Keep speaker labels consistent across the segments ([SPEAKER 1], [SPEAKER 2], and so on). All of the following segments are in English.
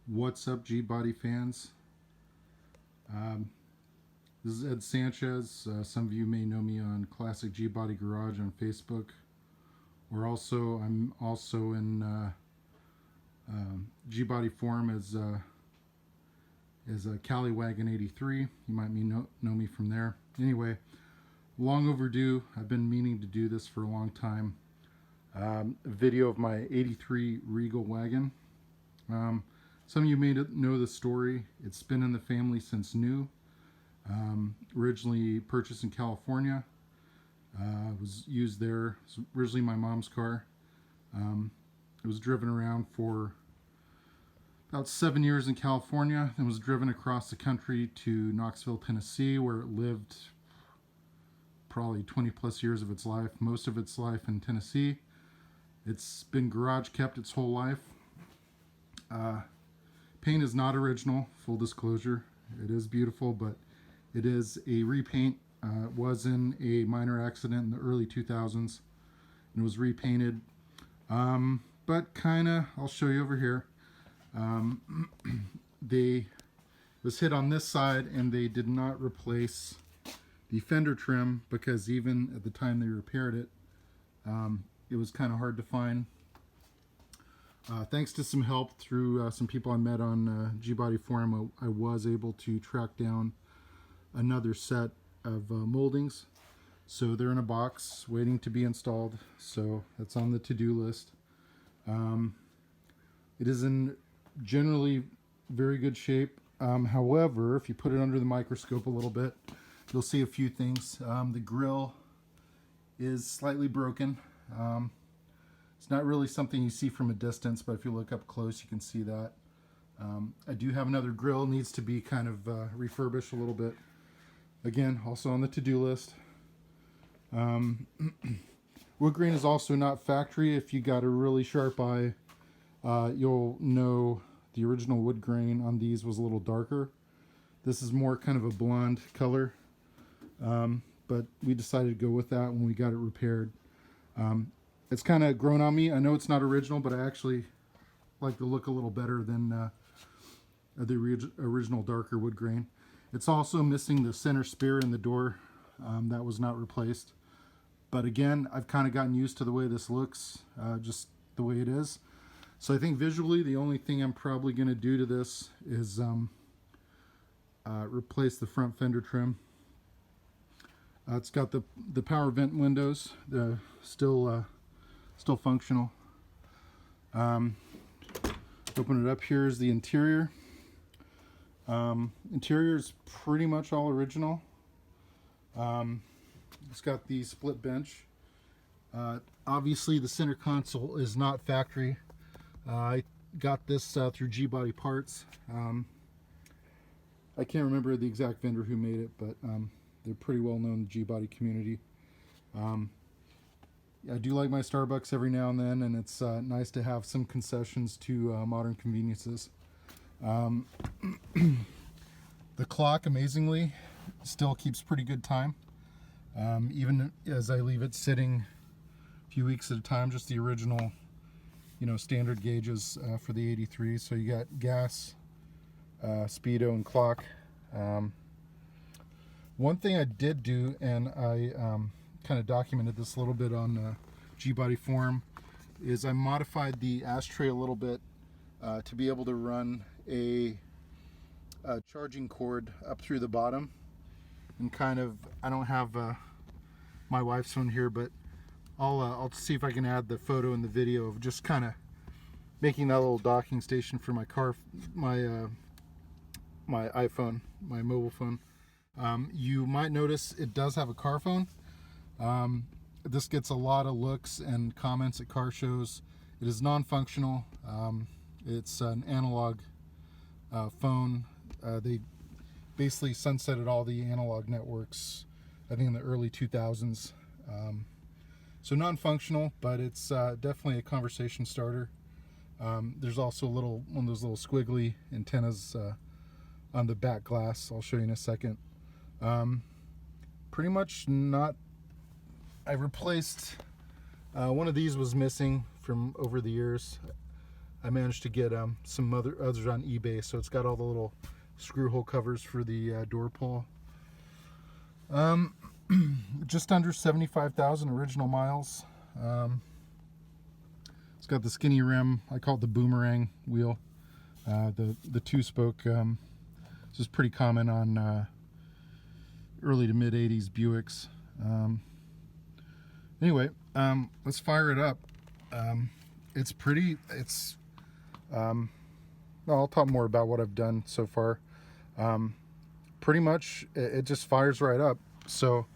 [SPEAKER 1] What's up, G-Body fans? Um, this is Ed Sanchez. Some of you may know me on Classic G-Body Garage on Facebook, or I'm also in G-Body Forum as Cali Wagon 83. You might know me from there. Anyway, long overdue. I've been meaning to do this for a long time. A video of my 83 Regal wagon. Some of you may know the story. It's been in the family since new. Originally purchased in California. Was used there. It was originally my mom's car. It was driven around for about 7 years in California, and was driven across the country to Knoxville, Tennessee, where it lived probably 20 plus years of its life, most of its life in Tennessee. It's been garage kept its whole life. Paint is not original, full disclosure. It is beautiful, but it is a repaint. It was in a minor accident in the early 2000s and it was repainted. But kinda, I'll show you over here. They was hit on this side and they did not replace the fender trim because even at the time they repaired it, it was kind of hard to find. Thanks to some help through some people I met on G-Body Forum, I was able to track down another set of moldings. So they're in a box waiting to be installed. So that's on the to-do list. It is in generally very good shape. However, if you put it under the microscope a little bit, you'll see a few things. The grill is slightly broken. It's not really something you see from a distance, but if you look up close, you can see that. I do have another grill, needs to be kind of refurbished a little bit. Again, also on the to-do list. Wood grain is also not factory. If you got a really sharp eye, you'll know the original wood grain on these was a little darker. This is more kind of a blonde color, but we decided to go with that when we got it repaired. It's kind of grown on me. I know it's not original, but I actually like the look a little better than the original darker wood grain. It's also missing the center spear in the door. That was not replaced. But again, I've kind of gotten used to the way this looks, just the way it is. So I think visually, the only thing I'm probably going to do to this is replace the front fender trim. It's got the power vent windows, still functional. Open it up. Here's the interior. Interior is pretty much all original. It's got the split bench. Obviously the center console is not factory. I got this through G-Body Parts. I can't remember the exact vendor who made it, but they're pretty well known in the G-Body community. I do like my Starbucks every now and then, and it's nice to have some concessions to modern conveniences. The clock, amazingly, still keeps pretty good time. Even as I leave it sitting a few weeks at a time, just the original, standard gauges for the 83. So you got gas, speedo, and clock. One thing I did do, and I kind of documented this a little bit on G-Body Forum, is I modified the ashtray a little bit to be able to run a charging cord up through the bottom. And kind of, I don't have my wife's phone here, but I'll see if I can add the photo in the video of just kind of making that little docking station for my car, my iPhone, my mobile phone. You might notice it does have a car phone. This gets a lot of looks and comments at car shows. It is non-functional. It's an analog phone. They basically sunsetted all the analog networks, I think in the early 2000s. So non-functional, but it's definitely a conversation starter. There's also one of those little squiggly antennas on the back glass. I'll show you in a second. Pretty much not. I replaced one of these was missing from over the years. I managed to get some others on eBay. So it's got all the little screw hole covers for the door pull. Just under 75,000 original miles. It's got the skinny rim. I call it the boomerang wheel. The two-spoke. This is pretty common on early to mid 80s Buicks. Anyway, let's fire it up. It's pretty. I'll talk more about what I've done so far. Pretty much, it just fires right up. So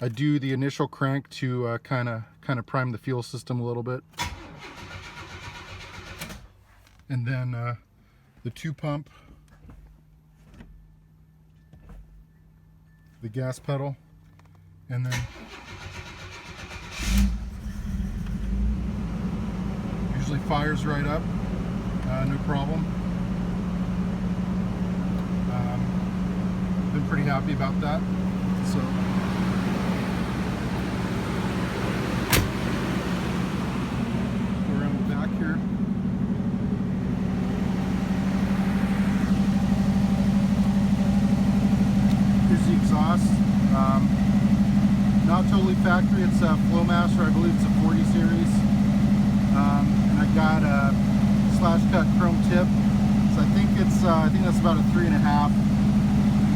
[SPEAKER 1] I do the initial crank to kind of prime the fuel system a little bit, and then the 2-pump, the gas pedal, and then usually fires right up, no problem. Been pretty happy about that. So go around the back here. Here's the exhaust. Not totally factory. It's a Flowmaster. I believe it's a 40 series. And I got a slash cut chrome tip. So I think that's about a 3.5.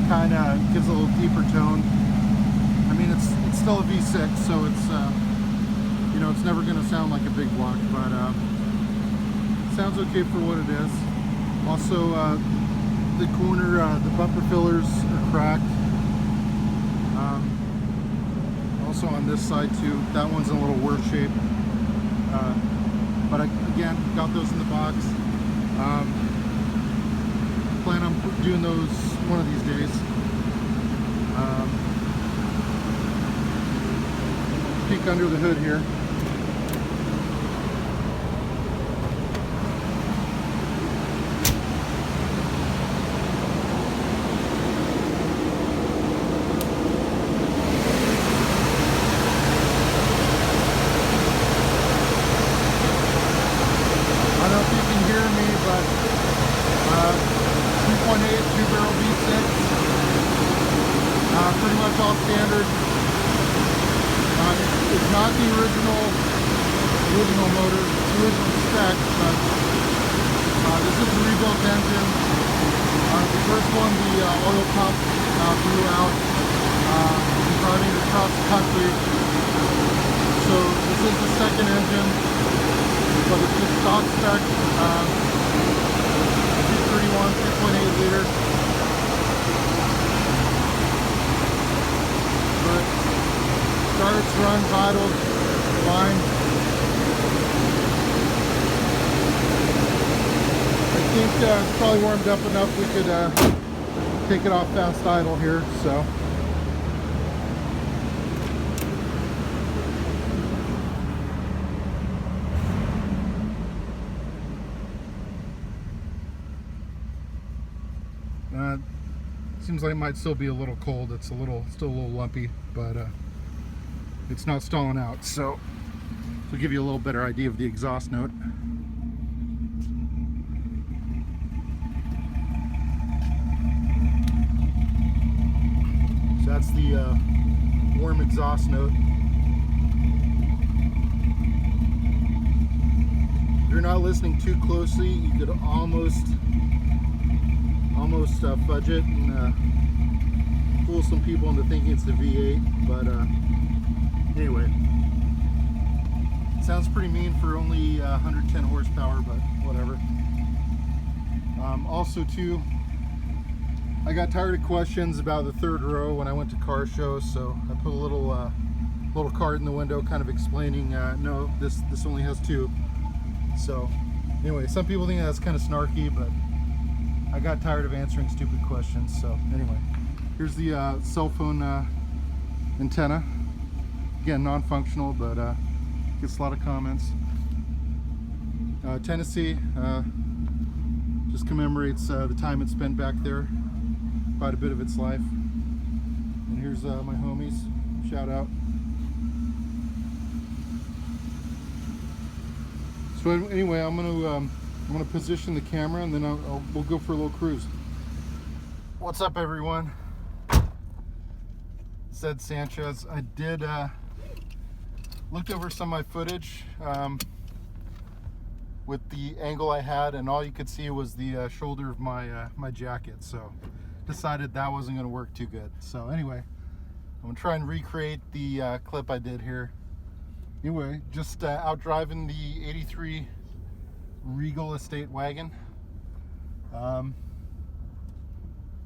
[SPEAKER 1] Kind of gives a little deeper tone. I mean, it's still a V6, so it's it's never going to sound like a big block, but sounds okay for what it is. Also, the corner, the bumper fillers are cracked. Also on this side too, that one's in a little worse shape. But again, got those in the box. Plan on doing those one of these days. Peek under the hood here. I don't know if you can hear me, but 2.8 two-barrel V6, pretty much all standard. It's not the original motor, it's the original spec, but this is a rebuilt engine. The first one, the oil pump blew out, driving across the country. So this is the second engine, but it's just stock spec. 231, 2.8 liter. But starts, runs, idles, fine. I think it's probably warmed up enough we could take it off fast idle here, so. Seems like it might still be a little cold. It's still a little lumpy, but it's not stalling out. So to give you a little better idea of the exhaust note. So that's the warm exhaust note. If you're not listening too closely, you could almost fudge it and fool some people into thinking it's the V8, but anyway, it sounds pretty mean for only 110 horsepower, but whatever. Also too, I got tired of questions about the third row when I went to car shows, so I put a little card in the window kind of explaining, no, this only has 2. So anyway, some people think that's kind of snarky, but I got tired of answering stupid questions. So anyway, here's the cell phone antenna. Again, non-functional, but gets a lot of comments. Tennessee just commemorates the time it spent back there, quite a bit of its life. And here's my homies. Shout out. So anyway, I'm going to I'm going to position the camera and then we'll go for a little cruise. What's up, everyone? Zed Sanchez. I did looked over some of my footage with the angle I had, and all you could see was the shoulder of my jacket. So decided that wasn't going to work too good. So anyway, I'm going to try and recreate the clip I did here. Anyway, just out driving the 83 Regal Estate Wagon.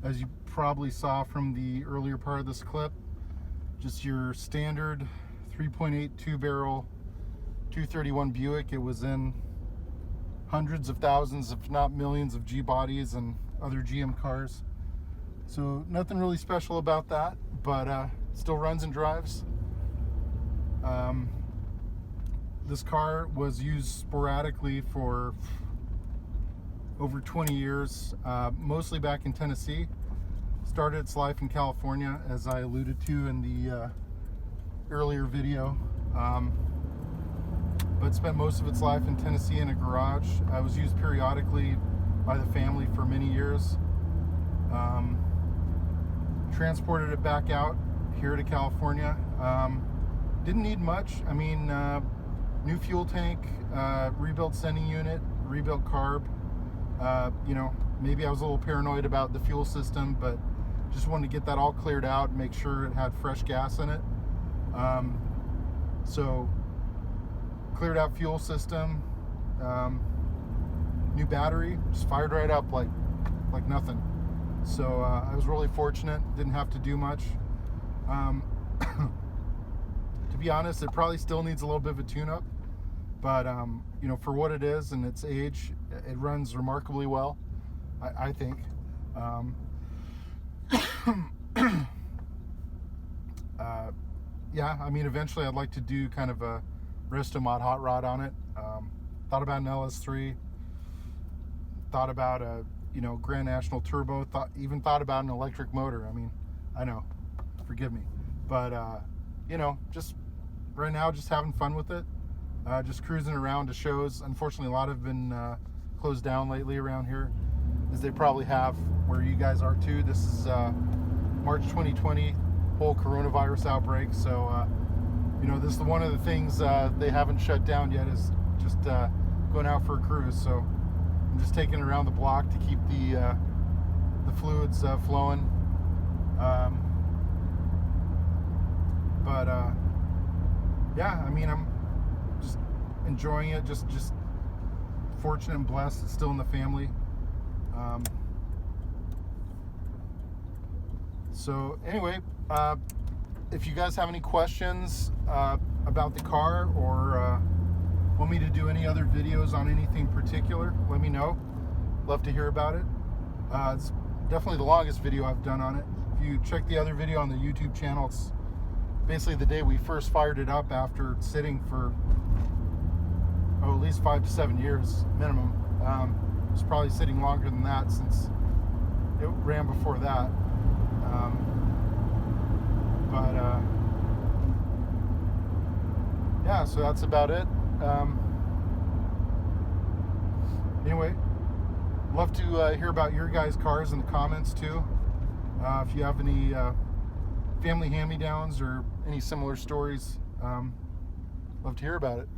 [SPEAKER 1] As you probably saw from the earlier part of this clip, just your standard 3.8 two-barrel 231 Buick. It was in hundreds of thousands, if not millions, of G-bodies and other GM cars. So nothing really special about that, but still runs and drives. This car was used sporadically for over 20 years, mostly back in Tennessee. Started its life in California, as I alluded to in the earlier video, but spent most of its life in Tennessee in a garage. I was used periodically by the family for many years. Transported it back out here to California. Didn't need much. I mean, new fuel tank, rebuilt sending unit, rebuilt carb. You know, maybe I was a little paranoid about the fuel system, but just wanted to get that all cleared out, make sure it had fresh gas in it. So cleared out fuel system, new battery, just fired right up like nothing. So I was really fortunate, didn't have to do much. To be honest, it probably still needs a little bit of a tune-up, but you know, for what it is and its age, it runs remarkably well, I think. Yeah, I mean, eventually I'd like to do kind of a resto mod hot rod on it. Thought about an LS3, thought about a, you know, Grand National Turbo, even thought about an electric motor. I mean, I know, forgive me, but you know, just right now, just having fun with it, just cruising around to shows. Unfortunately, a lot have been closed down lately around here, as they probably have where you guys are too. This is March 2020, whole coronavirus outbreak. So you know, this is one of the things they haven't shut down yet, is just going out for a cruise. So I'm just taking it around the block to keep the fluids flowing. But yeah, I mean, I'm just enjoying it. Just fortunate and blessed. It's still in the family. So anyway, if you guys have any questions about the car, or want me to do any other videos on anything particular, let me know. Love to hear about it. It's definitely the longest video I've done on it. If you check the other video on the YouTube channel, it's basically the day we first fired it up after sitting for at least 5 to 7 years minimum. It's probably sitting longer than that, since it ran before that. Yeah, so that's about it. Anyway, love to hear about your guys' cars in the comments too. If you have any family hand-me-downs or any similar stories, love to hear about it.